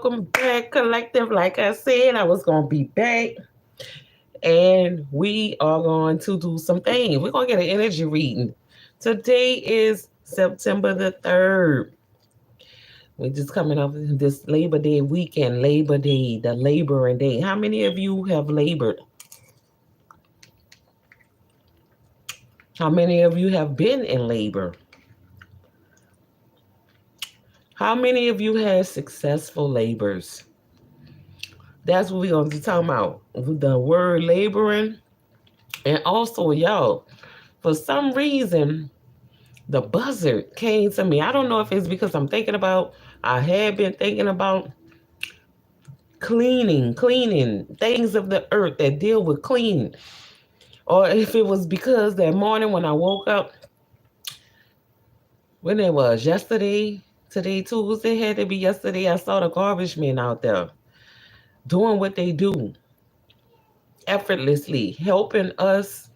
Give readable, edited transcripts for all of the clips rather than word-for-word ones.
welcome back, Collective. Like I said, I was going to be back, and we are going to do some things. We're going to get an energy reading. Today is September the 3rd. We're just coming up with this Labor Day weekend, Labor Day, the Laboring Day. How many of you have labored? How many of you have been in labor? How many of you had successful labors? That's what we're going to be talking about. The word laboring. And also, y'all, for some reason, the buzzard came to me. I don't know if it's because I had been thinking about cleaning things of the earth that deal with cleaning. Or if it was because that morning when I woke up, when it was yesterday, today, Tuesday, had to be yesterday, I saw the garbage men out there doing what they do effortlessly, helping us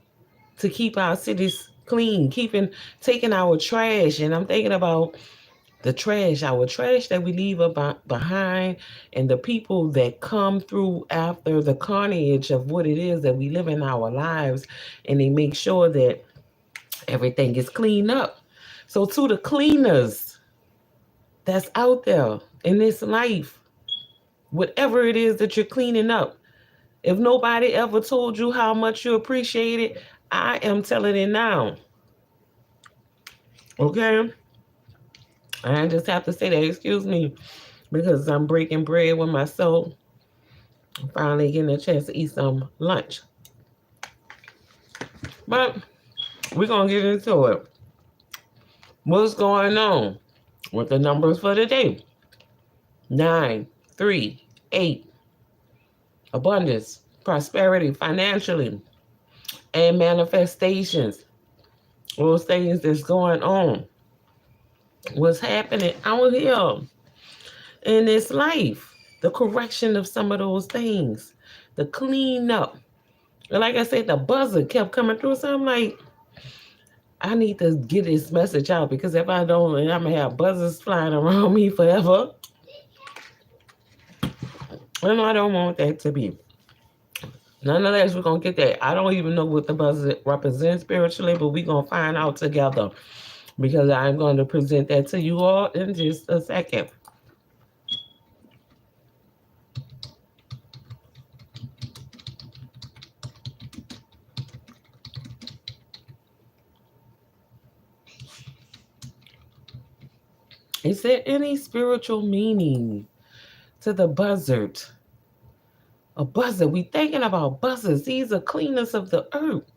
to keep our cities clean, taking our trash. And I'm thinking about our trash that we leave behind, and the people that come through after the carnage of what it is that we live in our lives, and they make sure that everything is cleaned up. So to the cleaners that's out there in this life, whatever it is that you're cleaning up, if nobody ever told you how much you appreciate it, I am telling it now. Okay? I just have to say that, excuse me, because I'm breaking bread with myself. I'm finally getting a chance to eat some lunch. But we're going to get into it. What's going on with the numbers for today? 9, 3, 8. Abundance, prosperity, financially, and manifestations. Those things that's going on. What's happening out here in this life. The correction of some of those things. The cleanup. And like I said, the buzzer kept coming through. So I'm like, I need to get this message out, because if I don't, I'm going to have buzzers flying around me forever. And I don't want that to be. Nonetheless, we're going to get that. I don't even know what the buzzer represents spiritually, but we're going to find out together, because I'm going to present that to you all in just a second. Is there any spiritual meaning to the buzzard? A buzzard. We thinking about buzzards. These are cleaners of the earth.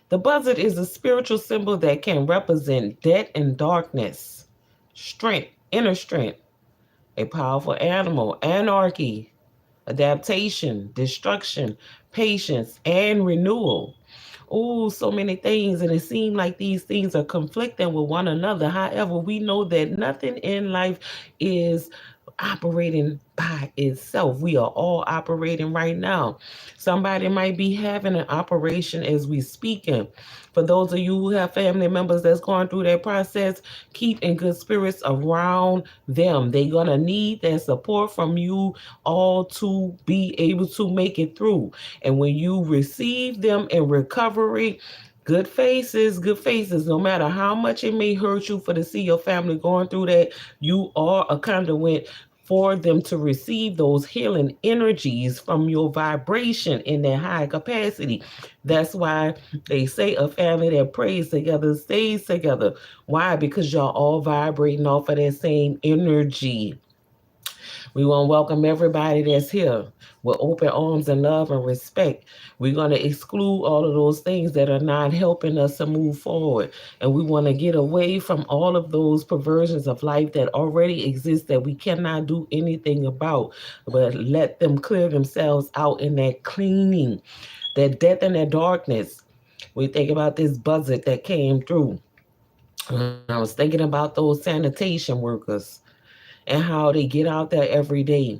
The buzzard is a spiritual symbol that can represent death and darkness, strength, inner strength, a powerful animal, anarchy, adaptation, destruction, patience, and renewal. Oh, so many things, and it seems like these things are conflicting with one another. However, we know that nothing in life is operating by itself. We are all operating right now. Somebody might be having an operation as we speaking. For those of you who have family members that's going through that process, keep in good spirits around them. They're going to need that support from you all to be able to make it through. And when you receive them in recovery, good faces, no matter how much it may hurt you for to see your family going through that, you are a conduit for them to receive those healing energies from your vibration in that high capacity. That's why they say a family that prays together stays together. Why? Because y'all all vibrating off of that same energy. We want to welcome everybody that's here with open arms and love and respect. We're going to exclude all of those things that are not helping us to move forward. And we want to get away from all of those perversions of life that already exist that we cannot do anything about, but let them clear themselves out in that cleaning, that death and that darkness. We think about this buzzard that came through. I was thinking about those sanitation workers and how they get out there every day.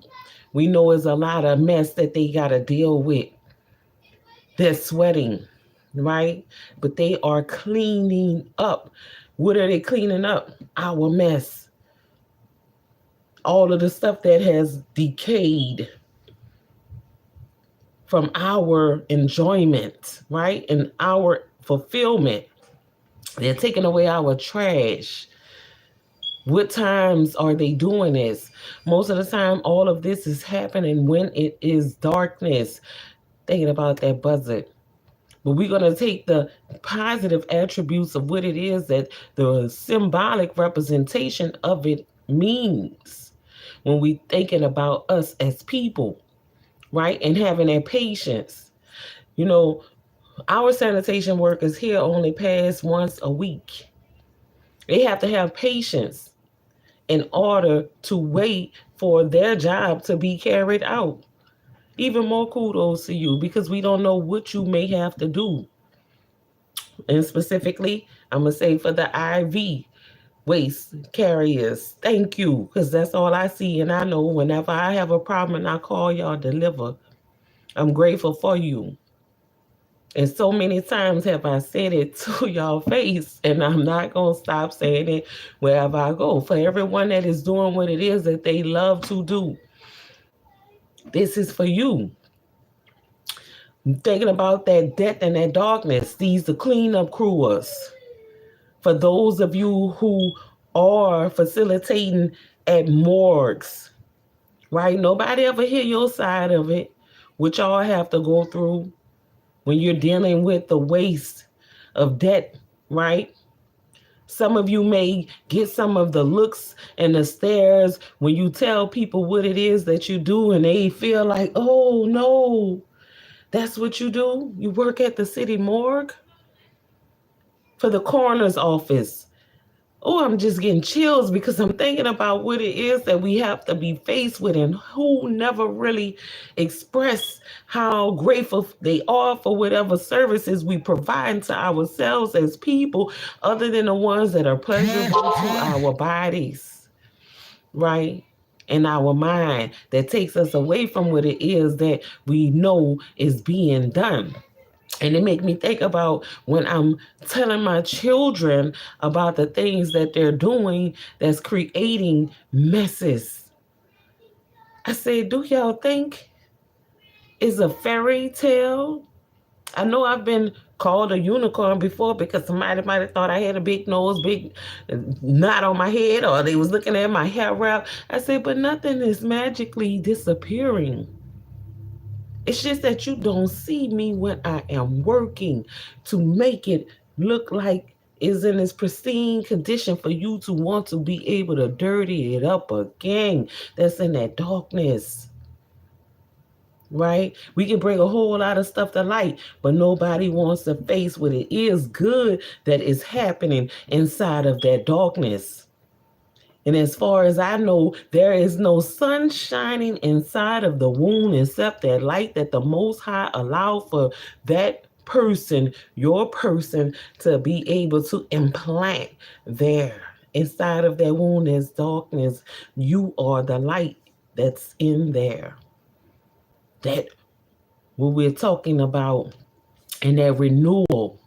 We know it's a lot of mess that they got to deal with. They're sweating, right? But they are cleaning up. What are they cleaning up? Our mess. all of the stuff that has decayed from our enjoyment, right? And our fulfillment. They're taking away our trash. What times are they doing this? Most of the time, all of this is happening when it is darkness. Thinking about that buzzard. But we're going to take the positive attributes of what it is that the symbolic representation of it means when we thinking about us as people, right? And having that patience. You know, our sanitation workers here only pass once a week. They have to have patience in order to wait for their job to be carried out. Even more kudos to you because we don't know what you may have to do. And specifically, I'm going to say for the IV waste carriers, thank you, because that's all I see. And I know whenever I have a problem and I call y'all deliver, I'm grateful for you. And so many times have I said it to y'all face, and I'm not going to stop saying it wherever I go. For everyone that is doing what it is that they love to do, this is for you. Thinking about that death and that darkness, these the cleanup crewers. For those of you who are facilitating at morgues, right? Nobody ever hear your side of it, which y'all have to go through when you're dealing with the waste of debt, right? Some of you may get some of the looks and the stares when you tell people what it is that you do, and they feel like, oh no, that's what you do? You work at the city morgue? For the coroner's office. Oh, I'm just getting chills because I'm thinking about what it is that we have to be faced with, and who never really express how grateful they are for whatever services we provide to ourselves as people, other than the ones that are pleasurable to our bodies, right? And our mind, that takes us away from what it is that we know is being done. And it make me think about when I'm telling my children about the things that they're doing that's creating messes. I say, do y'all think it's a fairy tale? I know I've been called a unicorn before because somebody might have thought I had a big nose, big knot on my head, or they was looking at my hair wrap. I said, but nothing is magically disappearing. It's just that you don't see me when I am working to make it look like it's in its pristine condition for you to want to be able to dirty it up again. That's in that darkness, right? We can bring a whole lot of stuff to light, but nobody wants to face what it is good that is happening inside of that darkness. And as far as I know, there is no sun shining inside of the wound except that light that the Most High allowed for that person, your person, to be able to implant there. Inside of that wound is darkness. You are the light that's in there. That what we're talking about, and that renewal.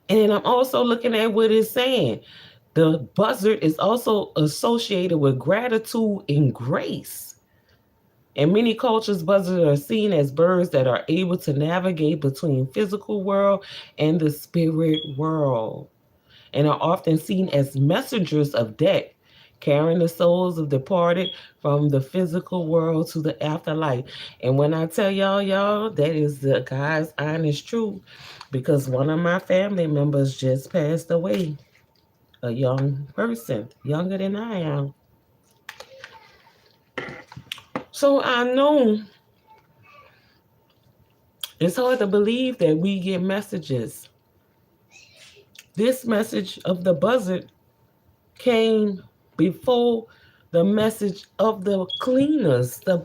And then I'm also looking at what it's saying. The buzzard is also associated with gratitude and grace. In many cultures, buzzards are seen as birds that are able to navigate between physical world and the spirit world, and are often seen as messengers of death, carrying the souls of departed from the physical world to the afterlife. And when I tell y'all, that is the God's honest truth, because one of my family members just passed away, a young person, younger than I am. So I know it's hard to believe that we get messages. This message of the buzzard came before the message of the cleaners, the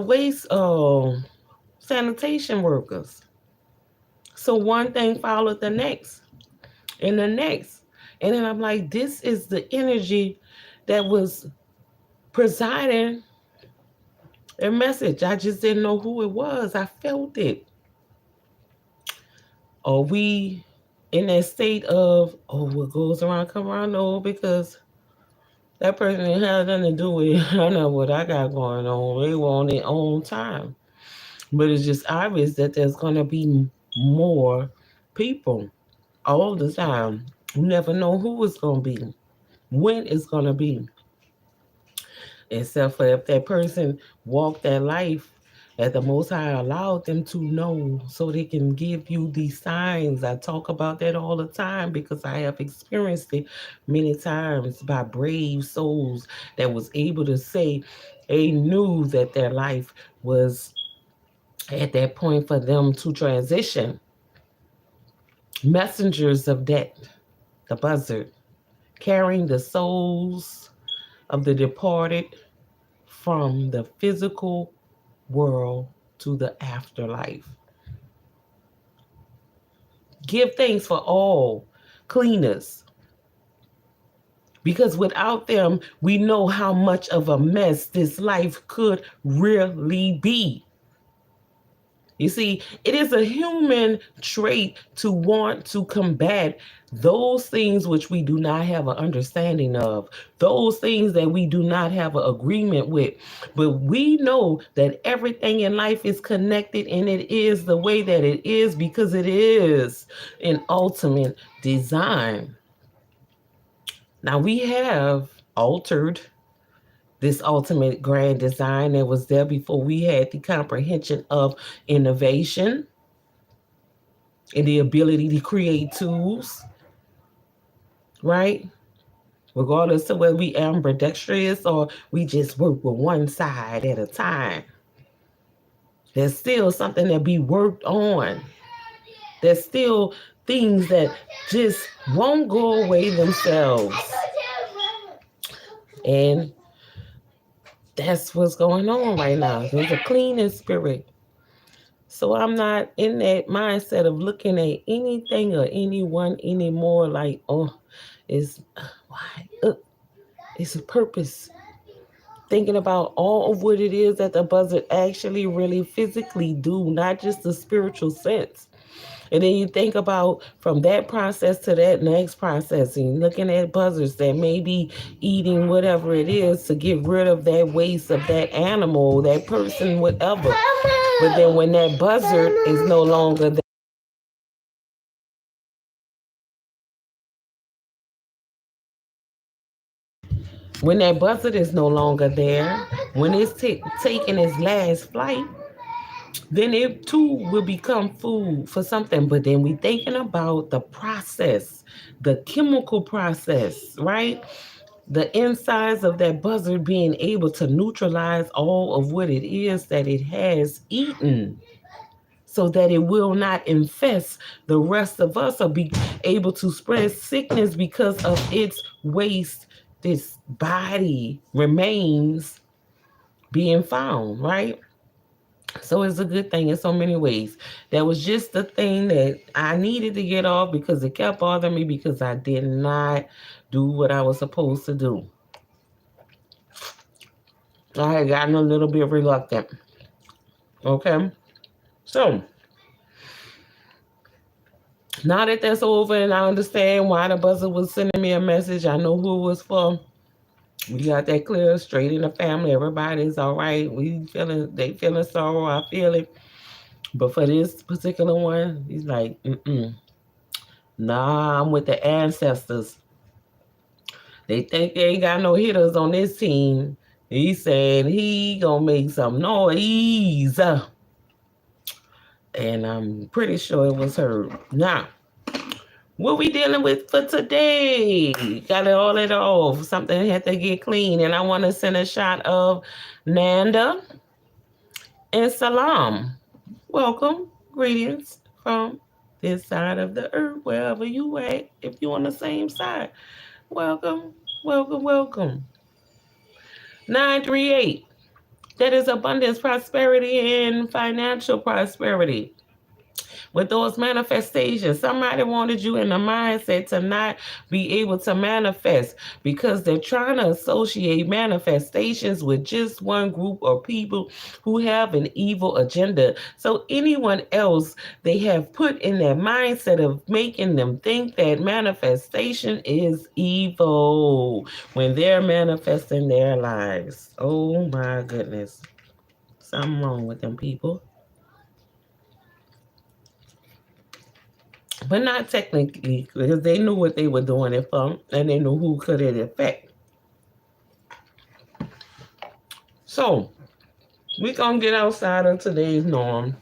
waste sanitation workers. So one thing followed the next and the next. And then I'm like, this is the energy that was presiding a message. I just didn't know who it was. I felt it. Are we in that state of, oh, what goes around come around? No, because That person ain't had nothing to do with I know what I got going on. They were on their own time. But it's just obvious that there's going to be more people all the time. You never know who it's going to be, when it's going to be, except for if that person walked that life that the Most High allowed them to know so they can give you these signs. I talk about that all the time because I have experienced it many times by brave souls that was able to say they knew that their life was at that point for them to transition. Messengers of death, the buzzard, carrying the souls of the departed from the physical world to the afterlife. Give thanks for all cleaners, because without them, we know how much of a mess this life could really be. You see, it is a human trait to want to combat those things which we do not have an understanding of, those things that we do not have an agreement with. But we know that everything in life is connected and it is the way that it is because it is an ultimate design. Now, we have altered this ultimate grand design that was there before we had the comprehension of innovation and the ability to create tools, right? Regardless of whether we ambidextrous or we just work with one side at a time. There's still something that be worked on. There's still things that just won't go away themselves. And that's what's going on right now. There's a cleaning spirit. So I'm not in that mindset of looking at anything or anyone anymore like, oh, it's why? It's a purpose. Thinking about all of what it is that the buzzard actually really physically do, not just the spiritual sense. And then you think about from that process to that next processing, looking at buzzards that may be eating whatever it is to get rid of that waste of that animal, that person, whatever. But then when that buzzard is no longer there, when that buzzard is no longer there, when it's taking its last flight, then it too will become food for something. But then we thinking about the process, the chemical process, right? The insides of that buzzard being able to neutralize all of what it is that it has eaten so that it will not infest the rest of us or be able to spread sickness because of its waste, this body remains being found, right? So it's a good thing in so many ways. That was just the thing that I needed to get off because it kept bothering me because I did not do what I was supposed to do. I had gotten a little bit reluctant. Okay. So now that that's over and I understand why the buzzer was sending me a message, I know who it was for. We got that clear straight in the family. Everybody's all right. They feeling sorrow. I feel it. But for this particular one, he's like, nah, I'm with the ancestors. They think they ain't got no hitters on this team. He said he gonna make some noise. And I'm pretty sure it was her. Now, what we dealing with for today? Got it all it off. Something had to get clean. And I want to send a shot of Nanda and Salam. Welcome. Greetings from this side of the earth, wherever you at. If you on the same side, welcome, welcome, welcome. 938. That is abundance, prosperity, and financial prosperity. with those manifestations. Somebody wanted you in the mindset to not be able to manifest because they're trying to associate manifestations with just one group of people who have an evil agenda. So anyone else they have put in their mindset of making them think that manifestation is evil when they're manifesting their lives. Oh my goodness. Something wrong with them people. But not technically, because they knew what they were doing it for, and they knew who could it affect. So, we're going to get outside of today's norm.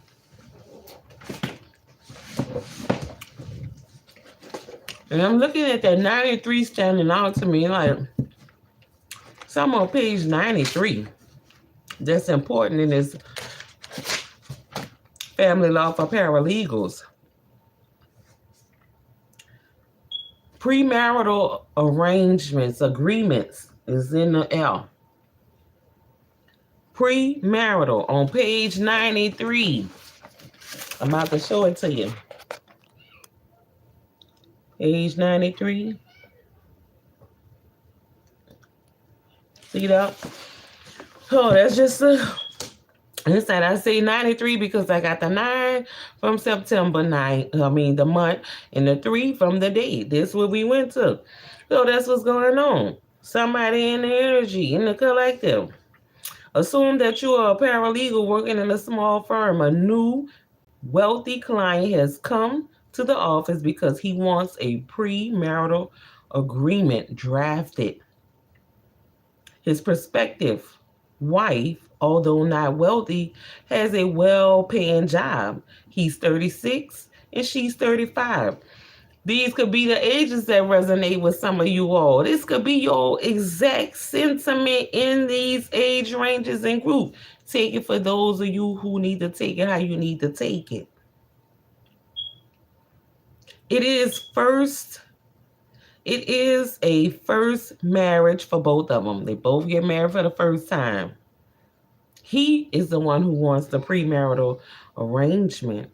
And I'm looking at that 93 standing out to me like, some on page 93 that's important in this family law for paralegals. Premarital arrangements, agreements is in the L. Premarital on page 93. I'm about to show it to you. Page 93. See that? Oh, that's just inside. I say 93 because I got the 9 from September 9. The month, and the 3 from the date. This what we went to. So that's what's going on. Somebody in the energy, in the collective. Assume that you are a paralegal working in a small firm. A new wealthy client has come to the office because he wants a premarital agreement drafted. His prospective wife, although not wealthy, has a well-paying job. He's 36 and she's 35. These could be the ages that resonate with some of you all. This could be your exact sentiment in these age ranges and groups. Take it for those of you who need to take it how you need to take it. It is a first marriage for both of them. They both get married for the first time. He is the one who wants the premarital agreement.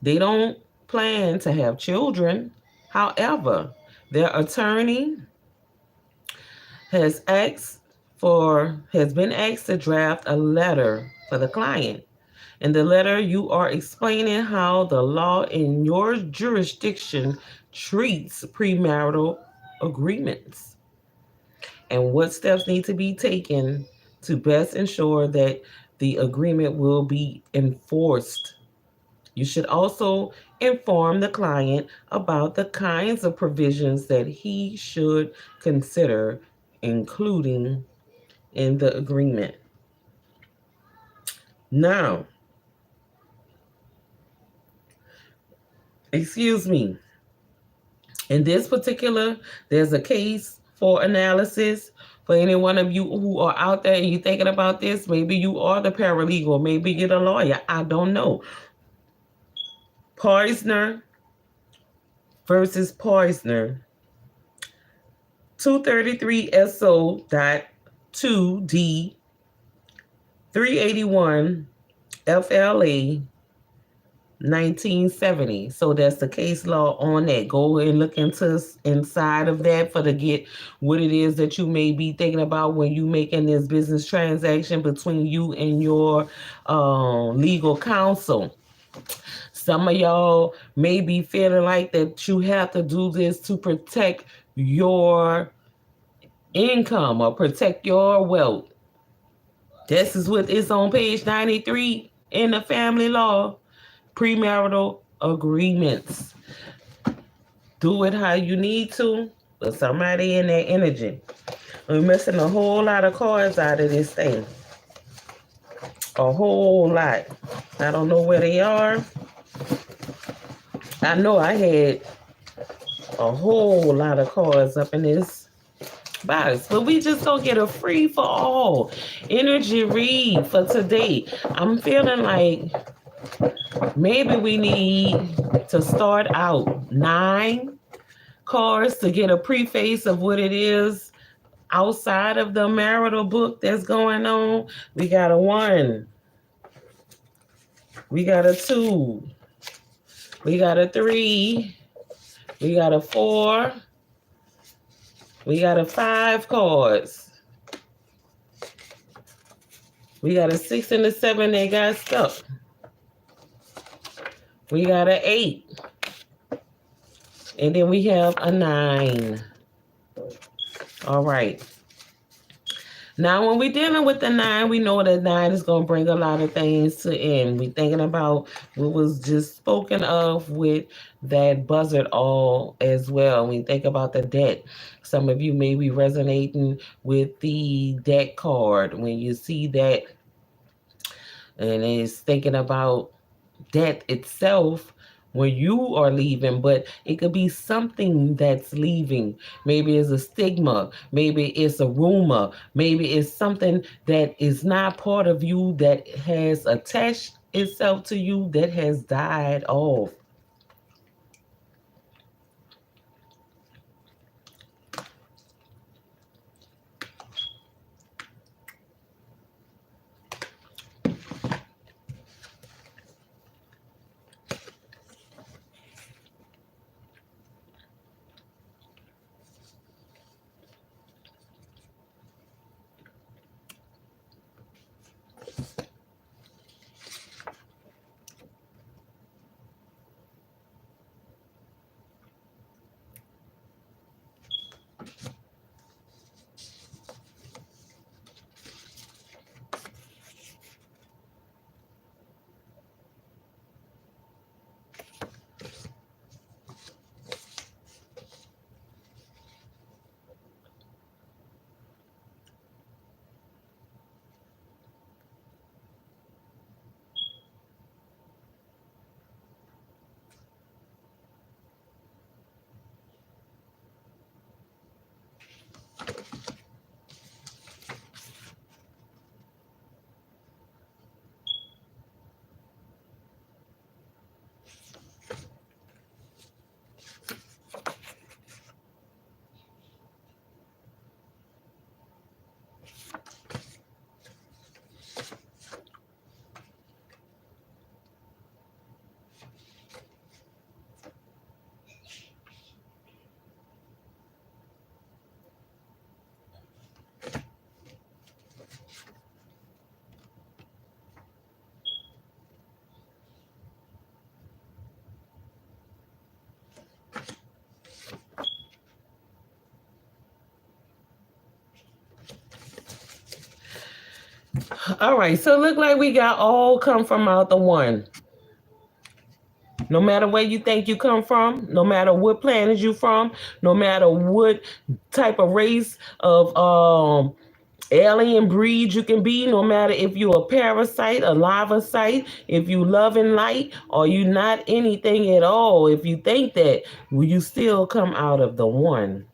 They don't plan to have children. However, their attorney has been asked to draft a letter for the client. In the letter, you are explaining how the law in your jurisdiction treats premarital agreements and what steps need to be taken to best ensure that the agreement will be enforced. You should also inform the client about the kinds of provisions that he should consider including in the agreement. Now, in this particular, there's a case for analysis for any one of you who are out there and you're thinking about this. Maybe you are the paralegal, maybe you're the lawyer. I don't know. Poizner versus Poizner, 233 SO.2D, 381 FLA, 1970. So that's the case law on that. Go and look inside of that to get what it is that you may be thinking about when you making this business transaction between you and your legal counsel. Some of y'all may be feeling like that you have to do this to protect your income or protect your wealth. This is what is on page 93 in the family law. Premarital agreements. Do it how you need to, but somebody in that energy. We're missing a whole lot of cards out of this thing. A whole lot. I don't know where they are. I know I had a whole lot of cards up in this box, but we just gonna get a free for all energy read for today. I'm feeling like maybe we need to start out 9 cards to get a preface of what it is outside of the marital book that's going on. We got a 1, We got a 2. We got a 3. We got a 4. We got a 5 cards. We got a 6 and a 7 that got stuck. We got an 8. And then we have a 9. All right. Now, when we're dealing with the 9, we know that 9 is going to bring a lot of things to end. We're thinking about what was just spoken of with that buzzard all as well. We think about the debt. Some of you may be resonating with the debt card when you see that, and it's thinking about death itself when you are leaving, but it could be something that's leaving. Maybe it's a stigma, maybe it's a rumor, maybe it's something that is not part of you that has attached itself to you that has died off. All right, so look like we got all come from out the 1. No matter where you think you come from, no matter what planet you from, no matter what type of race of alien breed you can be, no matter if you're a parasite, a lavacyte, if you love and light, or you not anything at all, if you think that, will you still come out of the 1?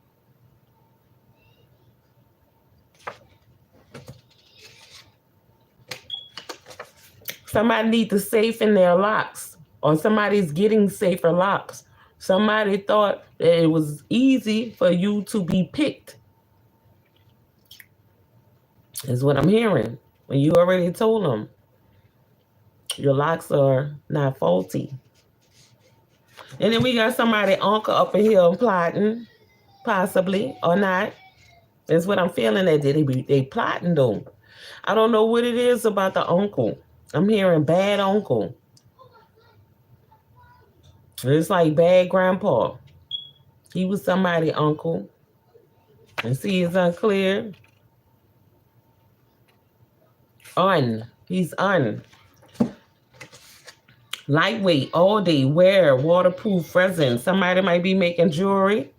Somebody need to safe in their locks, or somebody's getting safer locks. Somebody thought that it was easy for you to be picked, is what I'm hearing. When you already told them your locks are not faulty. And then we got somebody uncle up in here plotting, possibly or not. That's what I'm feeling that they plotting though. I don't know what it is about the uncle. I'm hearing bad uncle. It's like bad grandpa. He was somebody uncle. And see, it's unclear. He's lightweight all day, wear waterproof resin. Somebody might be making jewelry.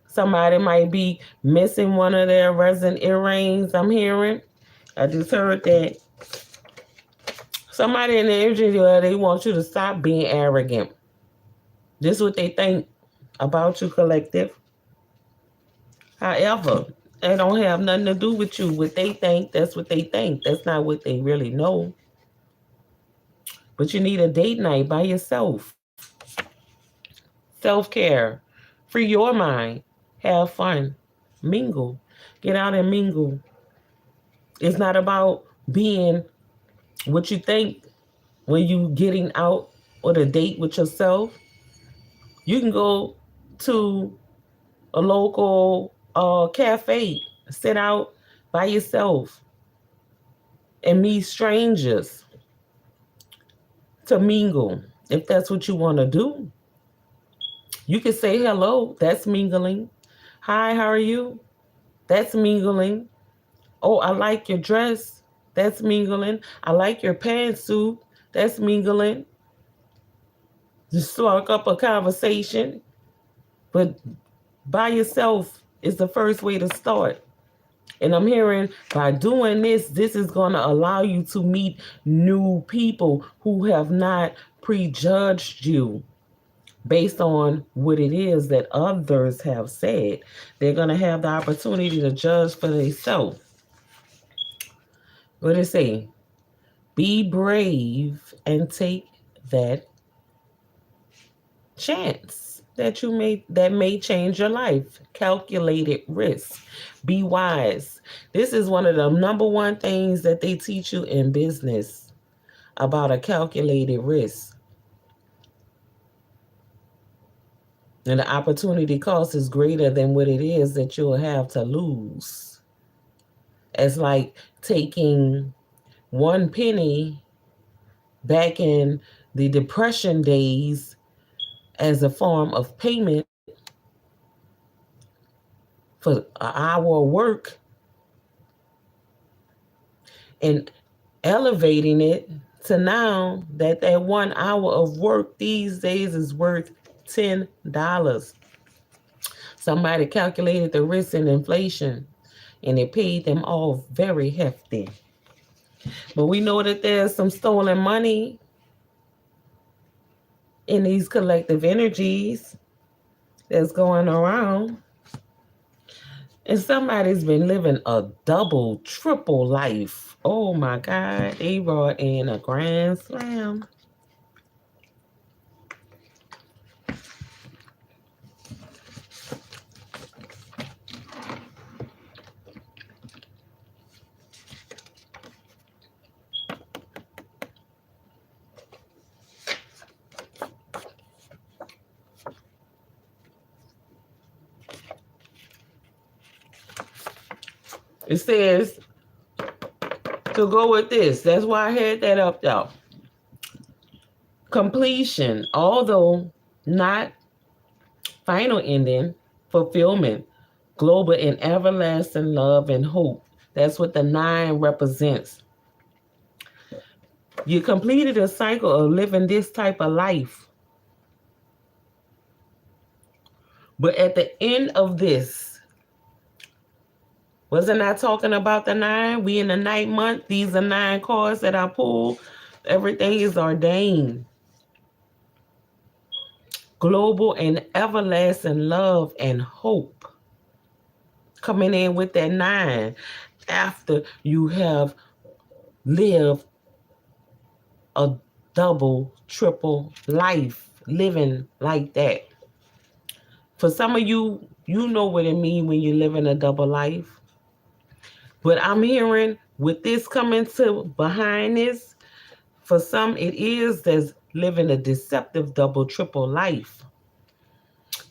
Somebody might be missing one of their resin earrings. I'm hearing. I just heard that. Somebody in the energy, they want you to stop being arrogant. This is what they think about you, collective. However, they don't have nothing to do with you. What they think, that's what they think. That's not what they really know. But you need a date night by yourself. Self-care. Free your mind. Have fun. Mingle. Get out and mingle. It's not about being what you think when you getting out on a date with yourself. You can go to a local cafe, sit out by yourself and meet strangers to mingle. If that's what you want to do, you can say hello. That's mingling. Hi, how are you? That's mingling. Oh, I like your dress. That's mingling. I like your pantsuit. That's mingling. Just spark up a conversation. But by yourself is the first way to start. And I'm hearing by doing this, this is going to allow you to meet new people who have not prejudged you based on what it is that others have said. They're going to have the opportunity to judge for themselves. What did it say? Be brave and take that chance that may change your life. Calculated risk. Be wise. This is one of the number one things that they teach you in business about a calculated risk. And the opportunity cost is greater than what it is that you'll have to lose. It's like taking 1 penny back in the Depression days as a form of payment for an hour of work and elevating it to now that 1 hour of work these days is worth $10. Somebody calculated the risk in inflation and it paid them off very hefty. But we know that there's some stolen money in these collective energies that's going around. And somebody's been living a double, triple life. Oh my God, they brought in a grand slam. It says to go with this. That's why I had that up, y'all. Completion, although not final ending, fulfillment, global and everlasting love and hope. That's what the 9 represents. You completed a cycle of living this type of life. But at the end of this, wasn't I talking about the 9? We in the 9th month. These are 9 cards that I pulled. Everything is ordained. Global and everlasting love and hope. Coming in with that 9 after you have lived a double, triple life, living like that. For some of you, you know what it means when you're living a double life. But I'm hearing with this coming to behind this, for some it is that's living a deceptive double, triple life.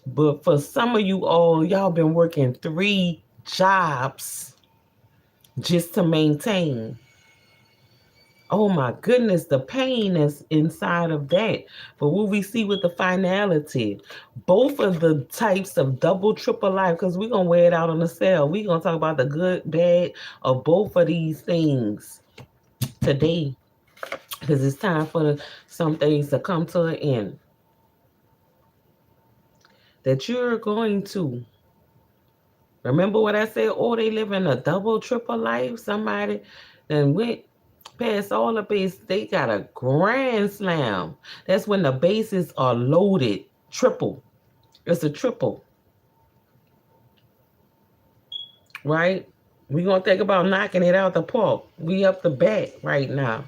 But for some of you all, y'all been working 3 jobs just to maintain. Oh my goodness, the pain that's inside of that. But what we see with the finality, both of the types of double, triple life, because we're going to wear it out on the cell. We're going to talk about the good, bad of both of these things today, because it's time for some things to come to an end. That you're going to remember what I said. Oh, they live in a double, triple life. Somebody then went past all the base. They got a grand slam. That's when the bases are loaded. Triple. It's a triple. Right? We're going to think about knocking it out the park. We up the bat right now.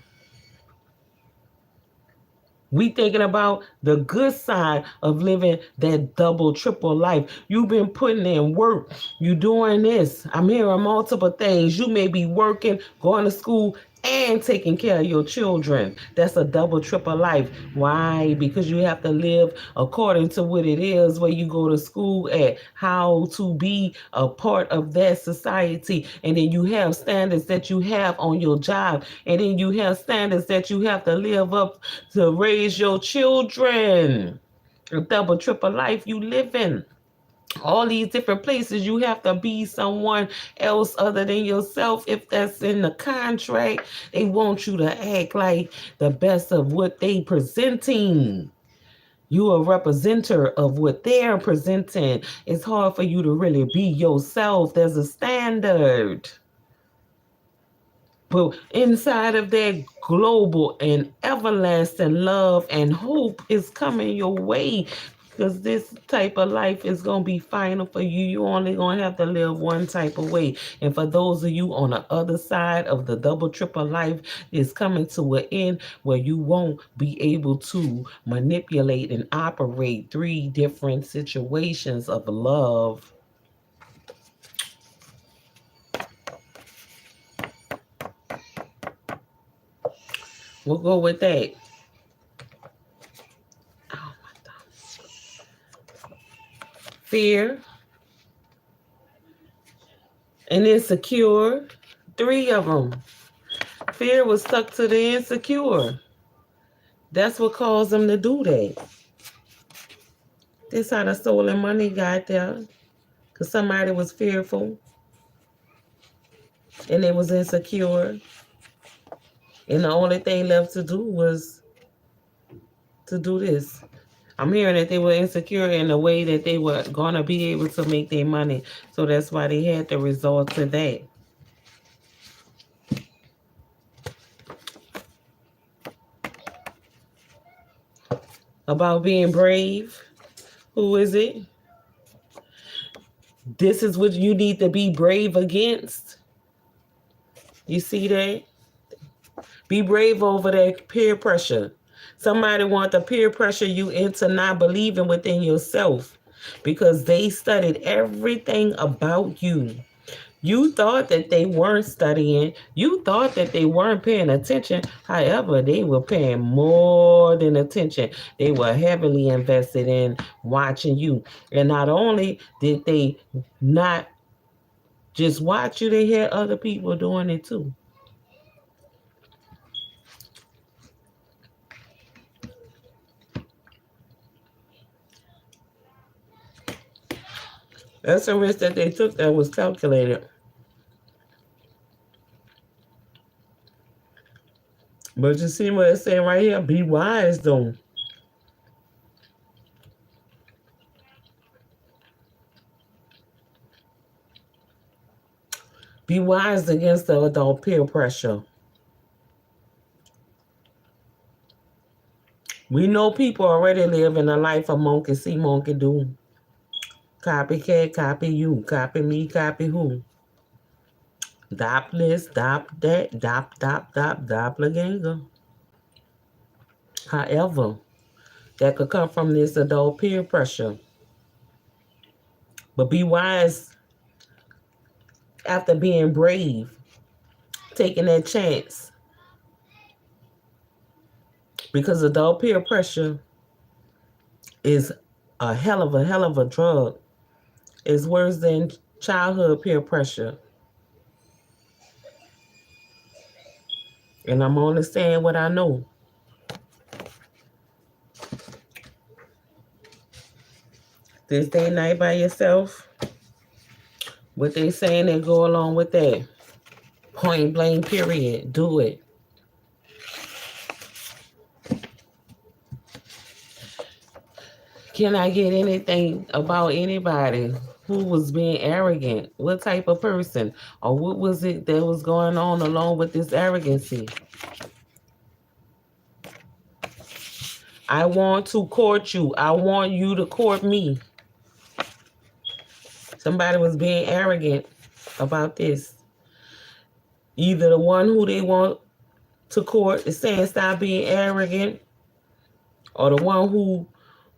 We thinking about the good side of living that double, triple life. You've been putting in work. You doing this. I'm hearing multiple things. You may be working, going to school, and taking care of your children. That's a double, triple life. Why? Because you have to live according to what it is where you go to school at, how to be a part of that society. And then you have standards that you have on your job. And then you have standards that you have to live up to raise your children. A double, triple life you live in. All these different places you have to be someone else other than yourself. If that's in the contract, they want you to act like the best of what they presenting. You a representative of what they're presenting. It's hard for you to really be yourself. There's a standard. But inside of that, global and everlasting love and hope is coming your way, because this type of life is going to be final for you. You only going to have to live one type of way. And for those of you on the other side of the double, triple life, is coming to an end where you won't be able to manipulate and operate 3 different situations of love. We'll go with that. Oh my God. Fear and insecure. 3 of them. Fear was stuck to the insecure. That's what caused them to do that. This how the stolen money got there. Because somebody was fearful. And they was insecure. And the only thing left to do was to do this. I'm hearing that they were insecure in the way that they were going to be able to make their money. So that's why they had to resort to that. About being brave. Who is it? This is what you need to be brave against. You see that? Be brave over that peer pressure. Somebody want to peer pressure you into not believing within yourself because they studied everything about you. You thought that they weren't studying. You thought that they weren't paying attention. However, they were paying more than attention. They were heavily invested in watching you. And not only did they not just watch you, they had other people doing it too. That's a risk that they took that was calculated. But you see what it's saying right here? Be wise, though. Be wise against the adult peer pressure. We know people already live in a life of monkey see, monkey do. Copycat, copy you. Copy me, copy who? Dop this, dop that, dop, doppelganger. However, that could come from this adult peer pressure. But be wise after being brave, taking that chance. Because adult peer pressure is a hell of a drug. It's worse than childhood peer pressure. And I'm only saying what I know. This day and night by yourself. What they saying that go along with that. Point blank period. Do it. Can I get anything about anybody who was being arrogant? What type of person? Or what was it that was going on along with this arrogancy? I want to court you. I want you to court me. Somebody was being arrogant about this. Either the one who they want to court is saying stop being arrogant, or the one who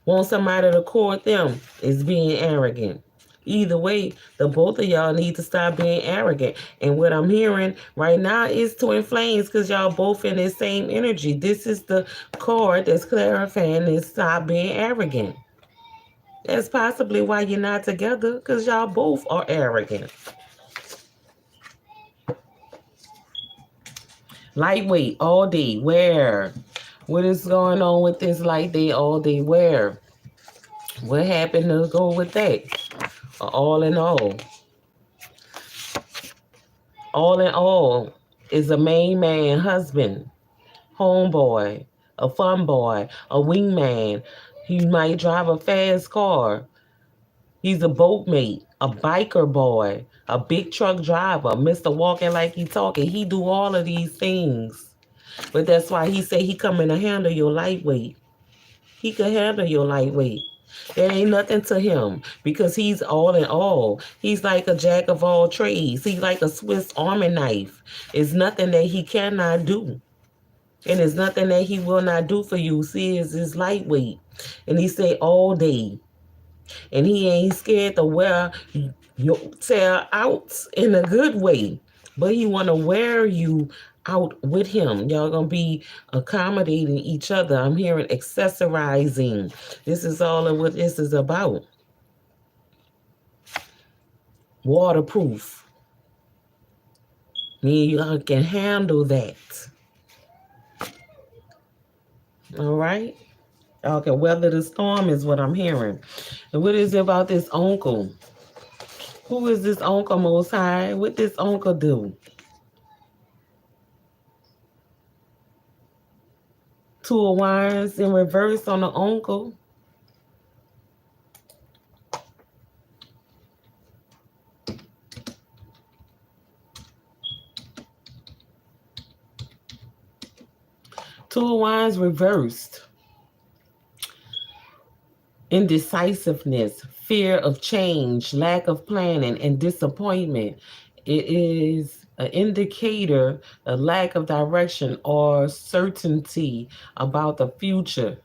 wants somebody to court them is being arrogant. Either way, the both of y'all need to stop being arrogant. And what I'm hearing right now is twin flames because y'all both in the same energy. This is the card that's clarifying is stop being arrogant. That's possibly why you're not together, because y'all both are arrogant. Lightweight all day. Where? What is going on with this light day all day? Where? What happened to go with that? All in all is a main man, husband, homeboy, a fun boy, a wingman. He might drive a fast car. He's a boatmate, a biker boy, a big truck driver, Mr. Walking Like He Talking. He do all of these things. But that's why he say he coming to handle your lightweight. He can handle your lightweight. There ain't nothing to him because he's all in all. He's like a jack of all trades. He's like a Swiss Army knife. It's nothing that he cannot do. And it's nothing that he will not do for you. See, it's his lightweight. And he say all day. And he ain't scared to wear your tail out in a good way. But he want to wear you out with him. Y'all gonna be accommodating each other. I'm hearing accessorizing. This is all of what this is about. Waterproof. You can handle that. All right. Y'all can weather the storm is what I'm hearing. And what is it about this uncle? Who is this uncle, Most High? What this uncle do? Two of Wands in reverse on the uncle. Two of Wands reversed. Indecisiveness, fear of change, lack of planning, and disappointment. It is an indicator, a lack of direction or certainty about the future.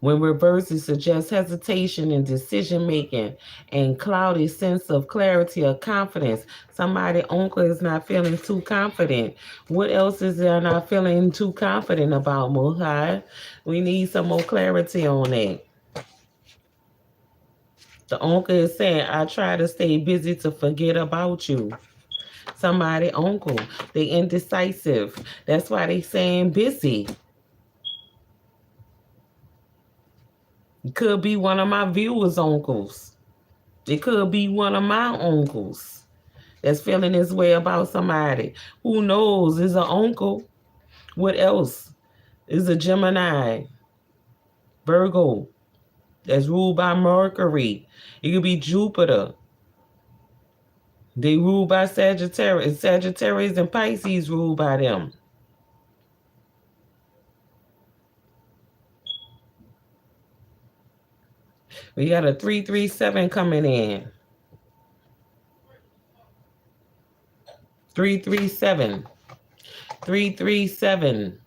When reversed, it suggests hesitation in decision making and cloudy sense of clarity or confidence. Somebody, uncle, is not feeling too confident. What else is there not feeling too confident about, Mohai? We need some more clarity on that. The uncle is saying, I try to stay busy to forget about you. Somebody, uncle, they indecisive. That's why they saying busy. It could be one of my viewers' uncles. It could be one of my uncles that's feeling this way about somebody. Who knows? Is an uncle. What else? Is a Gemini, Virgo, that's ruled by Mercury. It could be Jupiter. They rule by Sagittarius. Sagittarius and Pisces rule by them. We got a 337 coming in. 337. 337.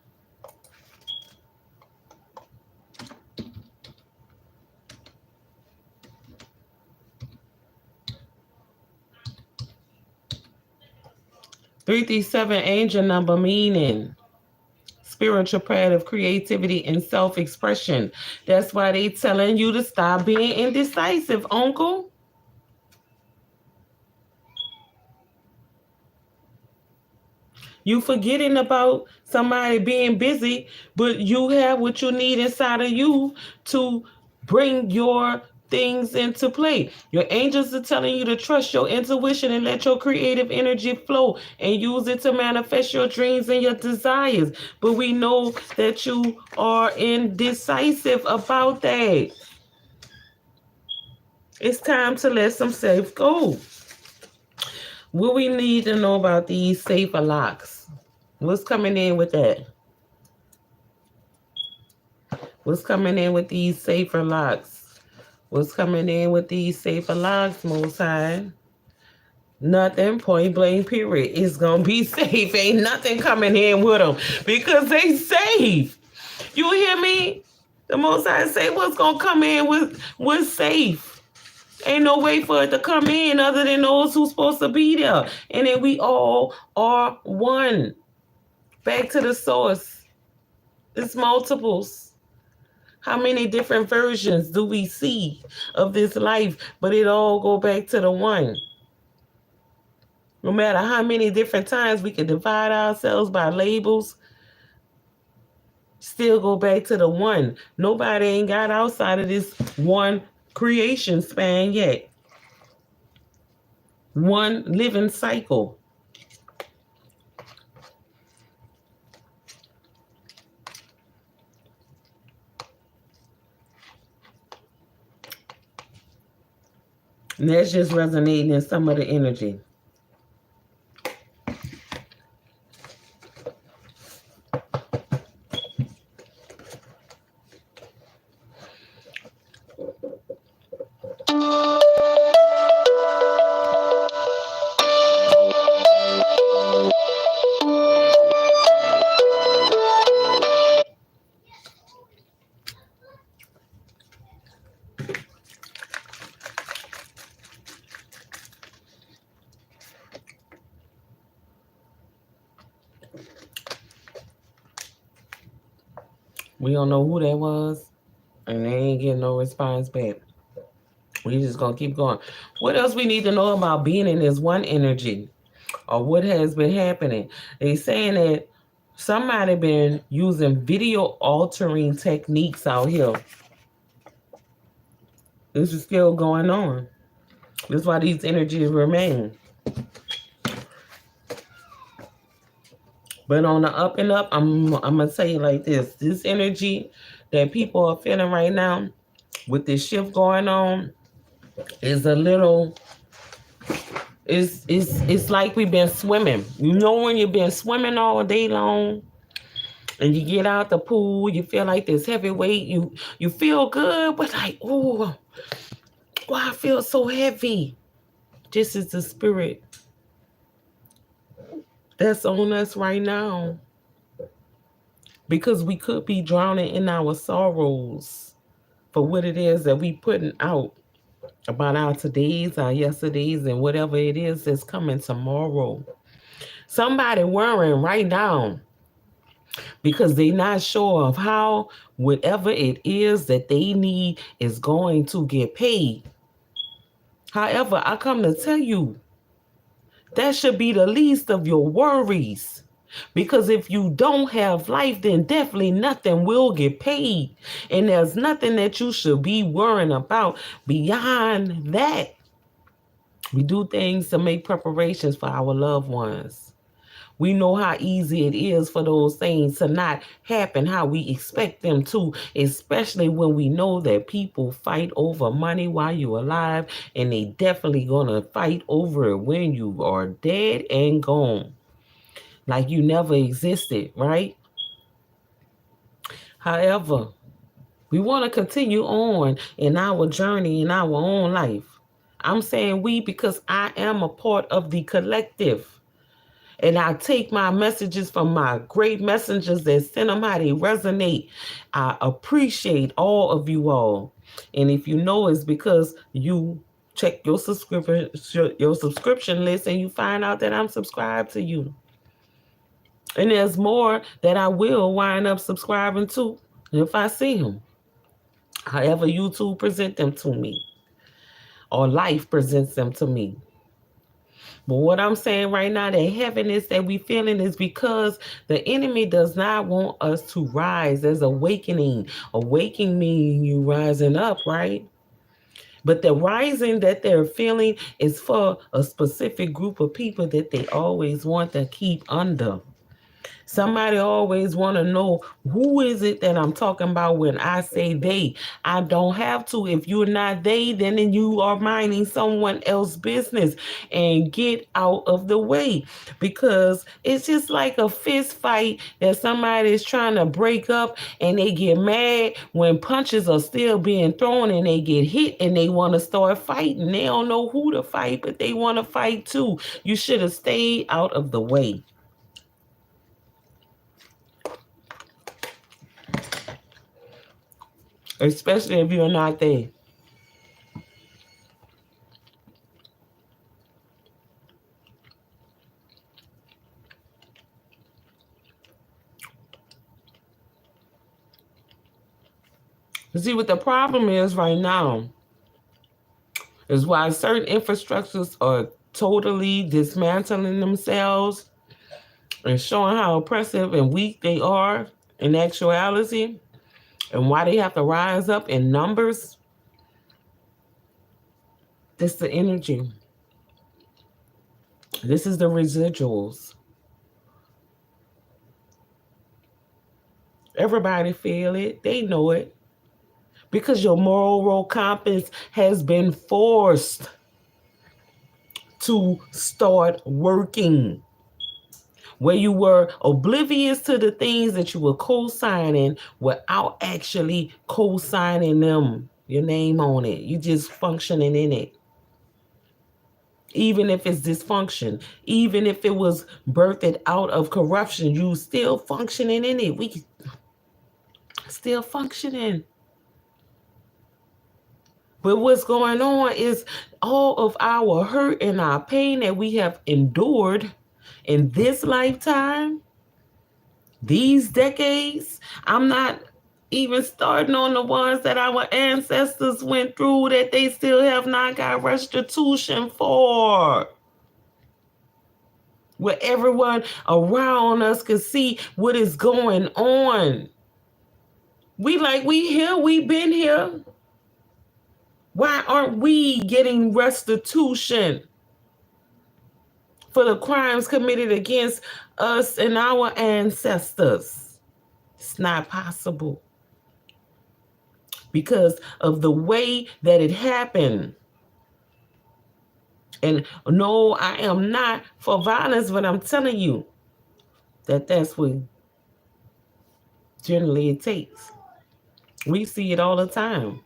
Angel number meaning spiritual prayer of creativity and self-expression. That's why they telling you to stop being indecisive, uncle. You forgetting about somebody being busy, but you have what you need inside of you to bring your things into play. Your angels are telling you to trust your intuition and let your creative energy flow and use it to manifest your dreams and your desires. But we know that you are indecisive about that. It's time to let some safe go. What we need to know about these safer locks? What's coming in with that? What's coming in with these safer locks? What's coming in with these safer locks, Most High? Nothing, point blank, period. It's going to be safe. Ain't nothing coming in with them because they safe. You hear me? The Most High say what's going to come in with safe. Ain't no way for it to come in other than those who's supposed to be there. And then we all are one. Back to the source. It's multiples. How many different versions do we see of this life? But it all go back to the one. No matter how many different times we can divide ourselves by labels, still go back to the one. Nobody ain't got outside of this one creation span yet. One living cycle. And that's just resonating in some of the energy. We don't know who that was, and they ain't getting no response back. We just gonna keep going. What else we need to know about being in this one energy, or what has been happening? They saying that somebody been using video altering techniques out here. This is still going on. That's why these energies remain. But on the up and up, I'm gonna say it like this: this energy that people are feeling right now, with this shift going on, is a little. It's like we've been swimming. You know when you've been swimming all day long, and you get out the pool, you feel like this heavy weight. You feel good, but like, oh, why I feel so heavy? This is the spirit that's on us right now. Because we could be drowning in our sorrows for what it is that we putting out about our todays, our yesterdays, and whatever it is that's coming tomorrow. Somebody worrying right now because they're not sure of how whatever it is that they need is going to get paid. However, I come to tell you, that should be the least of your worries. Because if you don't have life, then definitely nothing will get paid. And there's nothing that you should be worrying about beyond that. We do things to make preparations for our loved ones. We know how easy it is for those things to not happen how we expect them to, especially when we know that people fight over money while you're alive, and they definitely gonna fight over it when you are dead and gone. Like you never existed, right? However, we want to continue on in our journey in our own life. I'm saying we because I am a part of the collective. And I take my messages from my great messengers that send them how they resonate. I appreciate all of you all. And if you know it's because you check your subscription list and you find out that I'm subscribed to you. And there's more that I will wind up subscribing to if I see them. However YouTube present them to me, or life presents them to me. But what I'm saying right now, the heaviness that we feeling is because the enemy does not want us to rise. There's awakening. Awakening means you rising up, right? But the rising that they're feeling is for a specific group of people that they always want to keep under. Somebody always want to know who is it that I'm talking about when I say they. I don't have to. If you're not they, then you are minding someone else's business, and get out of the way, because it's just like a fist fight that somebody is trying to break up, and they get mad when punches are still being thrown and they get hit and they want to start fighting. They don't know who to fight, but they want to fight too. You should have stayed out of the way. Especially if you're not there. See, what the problem is right now is why certain infrastructures are totally dismantling themselves and showing how oppressive and weak they are in actuality, and why they have to rise up in numbers. This is the energy. This is the residuals. Everybody feel it. They know it. Because your moral compass has been forced to start working. Where you were oblivious to the things that you were co-signing without actually co-signing them, your name on it. You just functioning in it. Even if it's dysfunction, even if it was birthed out of corruption, you still functioning in it. We still functioning. But what's going on is all of our hurt and our pain that we have endured in this lifetime, these decades. I'm not even starting on the ones that our ancestors went through that they still have not got restitution for. Where everyone around us can see what is going on. We here, we been here. Why aren't we getting restitution for the crimes committed against us and our ancestors? It's not possible because of the way that it happened. And no, I am not for violence, but I'm telling you that that's what generally it takes. We see it all the time.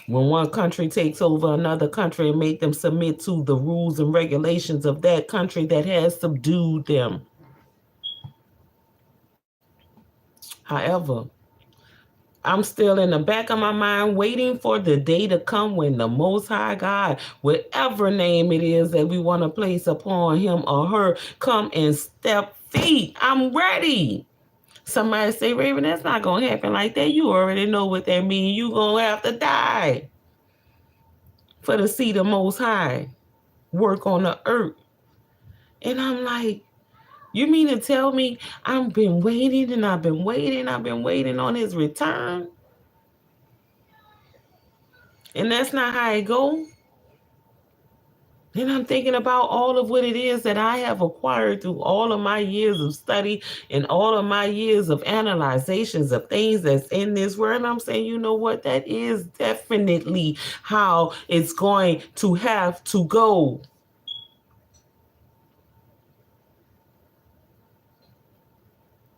When one country takes over another country and make them submit to the rules and regulations of that country that has subdued them. However, I'm still in the back of my mind waiting for the day to come when the Most High God, whatever name it is that we want to place upon him or her, come and step feet. I'm ready. Somebody say, Raven, that's not going to happen like that. You already know what that means. You're going to have to die for to see the Most High work on the earth. And I'm like, you mean to tell me I've been waiting and I've been waiting on his return? And that's not how it go. And I'm thinking about all of what it is that I have acquired through all of my years of study and all of my years of analyzations of things that's in this world. And I'm saying, you know what? That is definitely how it's going to have to go.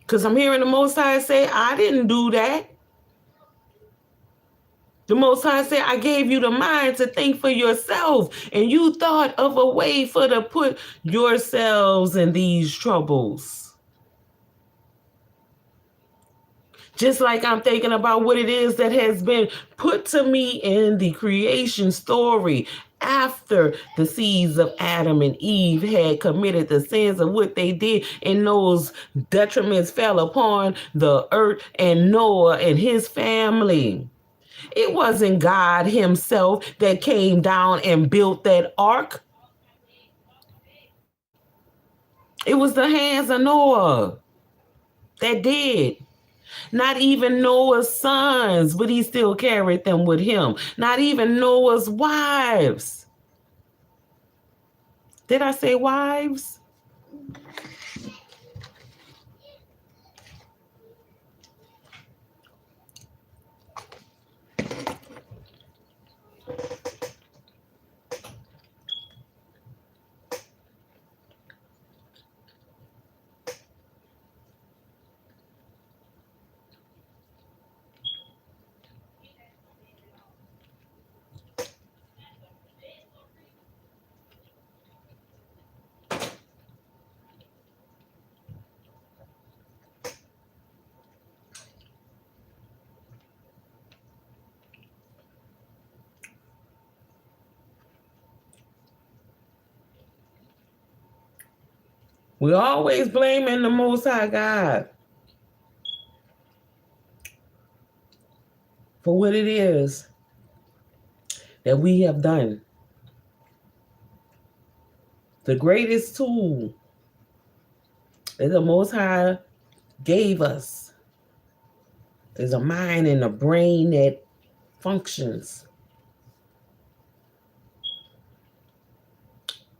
Because I'm hearing the Most High say, I didn't do that. The Most High said, I gave you the mind to think for yourself, and you thought of a way for to put yourselves in these troubles. Just like I'm thinking about what it is that has been put to me in the creation story after the seeds of Adam and Eve had committed the sins of what they did, and those detriments fell upon the earth and Noah and his family. It wasn't God himself that came down and built that ark. It was the hands of Noah that did. Not even Noah's sons, but he still carried them with him. Not even Noah's wives. Did I say wives? We're always blaming the Most High God. for what it is that we have done. The greatest tool that the Most High gave us is a mind and a brain that functions.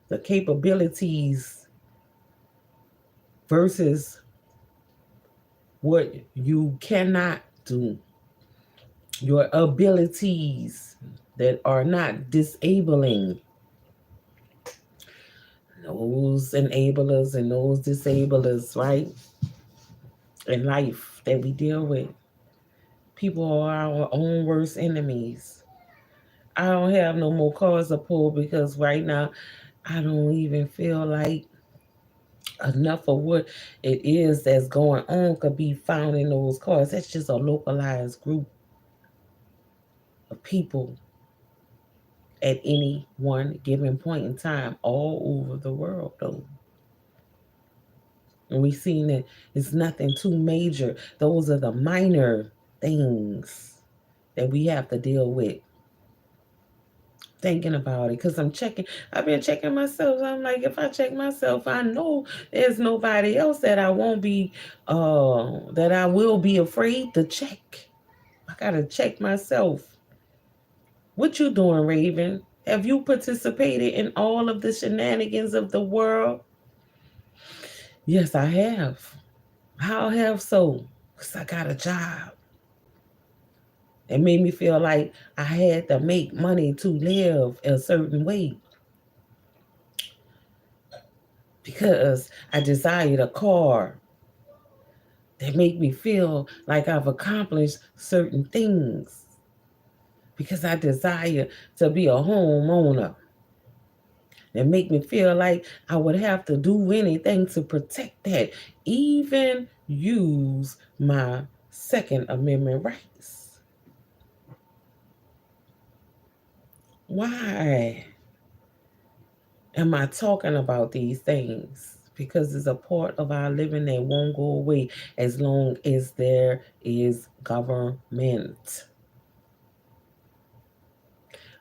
The capabilities versus what you cannot do. Your abilities that are not disabling. Those enablers and those disablers, right? In life that we deal with. People are our own worst enemies. I don't have no more cards to pull because right now I don't even feel like enough of what it is that's going on could be found in those cards. That's just a localized group of people at any one given point in time all over the world, though. And we've seen that it's nothing too major. Those are the minor things that we have to deal with. Thinking about it, because I've been checking myself. I'm like, if I check myself, I know there's nobody else that I won't be, that I will be afraid to check. I gotta check myself. What you doing, Raven? Have you participated in all of the shenanigans of the world? Yes, I have. How have so? Because I got a job. It made me feel like I had to make money to live a certain way. Because I desired a car that make me feel like I've accomplished certain things. Because I desire to be a homeowner. That make me feel like I would have to do anything to protect that. Even use my Second Amendment rights. Why am I talking about these things? Because it's a part of our living that won't go away as long as there is government.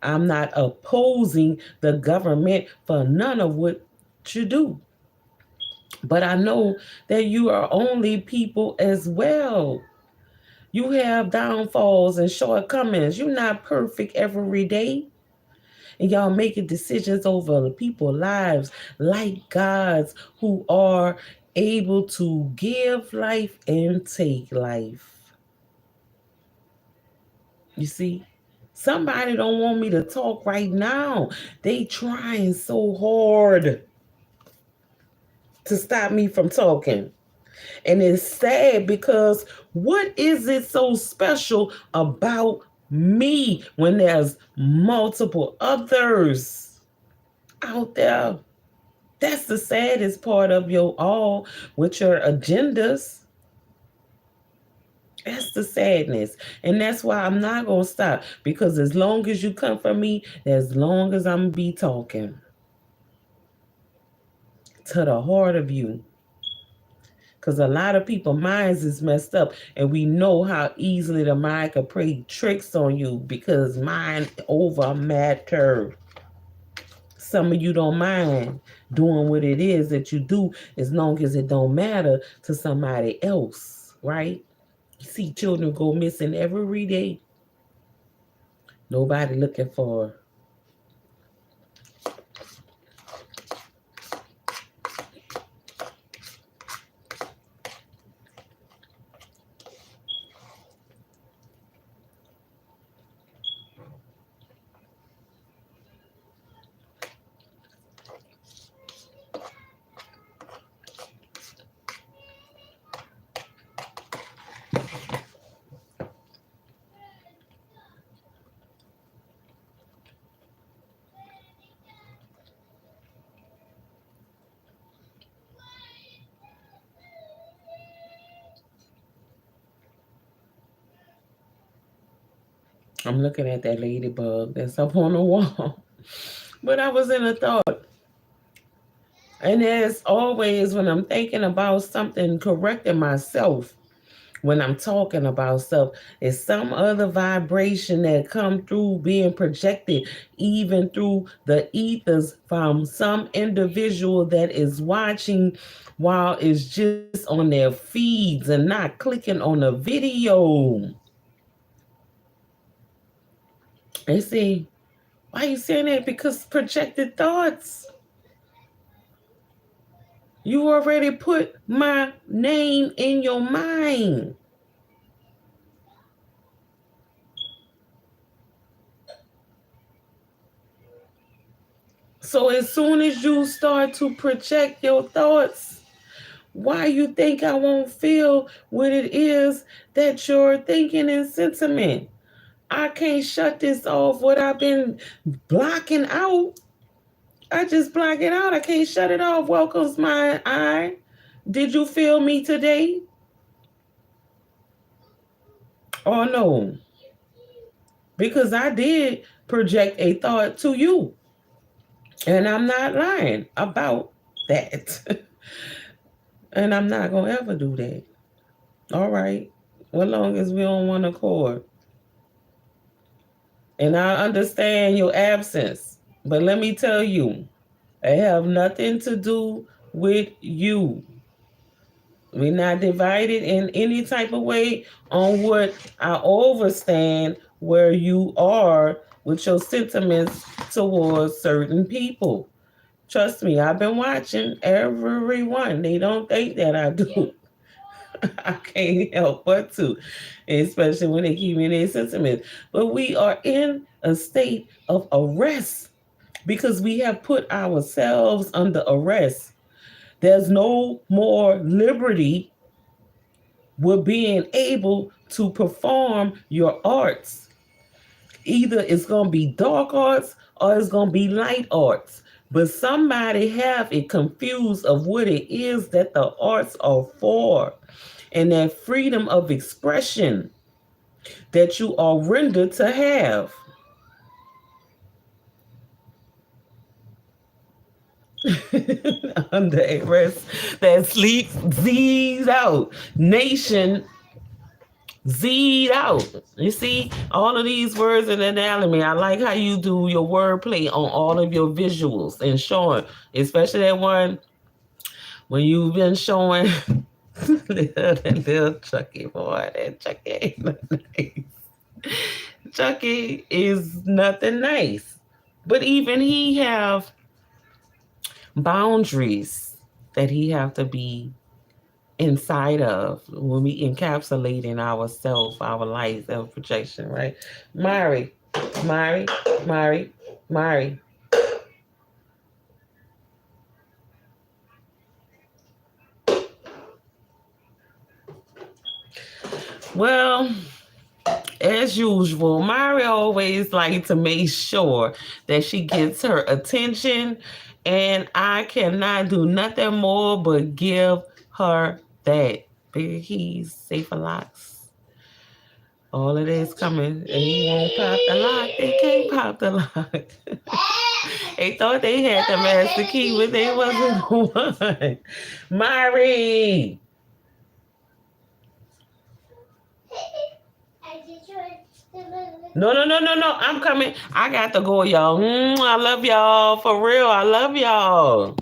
I'm not opposing the government for none of what you do. But I know that you are only people as well. You have downfalls and shortcomings. You're not perfect every day. And y'all making decisions over people's lives like gods who are able to give life and take life. You see? Somebody don't want me to talk right now. They trying so hard to stop me from talking. And it's sad because what is it so special about me when there's multiple others out there? That's the saddest part of your all with your agendas. That's the sadness. And that's why I'm not going to stop. Because as long as you come for me, as long as I'm going to be talking to the heart of you. Because a lot of people's minds is messed up. And we know how easily the mind can play tricks on you because mind over matter. Some of you don't mind doing what it is that you do as long as it don't matter to somebody else, right? You see children go missing every day. Nobody looking for. I'm looking at that ladybug that's up on the wall. But I was in a thought. And as always, when I'm thinking about something, correcting myself, when I'm talking about stuff. It's some other vibration that come through being projected even through the ethers from some individual that is watching while it's just on their feeds and not clicking on the video. They say, why are you saying that? Because projected thoughts. You already put my name in your mind. So as soon as you start to project your thoughts, why you think I won't feel what it is that you're thinking and sentiment? I can't shut this off. What I've been blocking out, I just block it out. I can't shut it off. Welcome's my eye. Did you feel me today? Oh no. Because I did project a thought to you. And I'm not lying about that. And I'm not going to ever do that. All right. As long as we on one accord. And I understand your absence. But let me tell you, it have nothing to do with you. We're not divided in any type of way on what I overstand where you are with your sentiments towards certain people. Trust me, I've been watching everyone. They don't think that I do. I can't help but to, especially when they keep me in their sentiments. But we are in a state of arrest because we have put ourselves under arrest. There's no more liberty with being able to perform your arts. Either it's going to be dark arts or it's going to be light arts. But somebody have it confused of what it is that the arts are for. And that freedom of expression that you are rendered to have. Under arrest, that sleep Z's out. Nation Z'd out. You see, all of these words in anatomy. I like how you do your wordplay on all of your visuals and showing, especially that one when you've been showing that little Chucky boy. That Chucky ain't nothing nice. Chucky is nothing nice. But even he have boundaries that he have to be inside of when we encapsulating ourself, our life, our projection, right? Mari, Mari, Mari, Mari. Well, as usual, Mari always like to make sure that she gets her attention, and I cannot do nothing more but give her that. Big keys, safer locks. All of this coming, and he won't pop the lock. They can't pop the lock. They thought they had the master key, but they wasn't the one. Mari. No, no, no, no, no. I'm coming. I got to go, y'all. I love y'all. For real. I love y'all.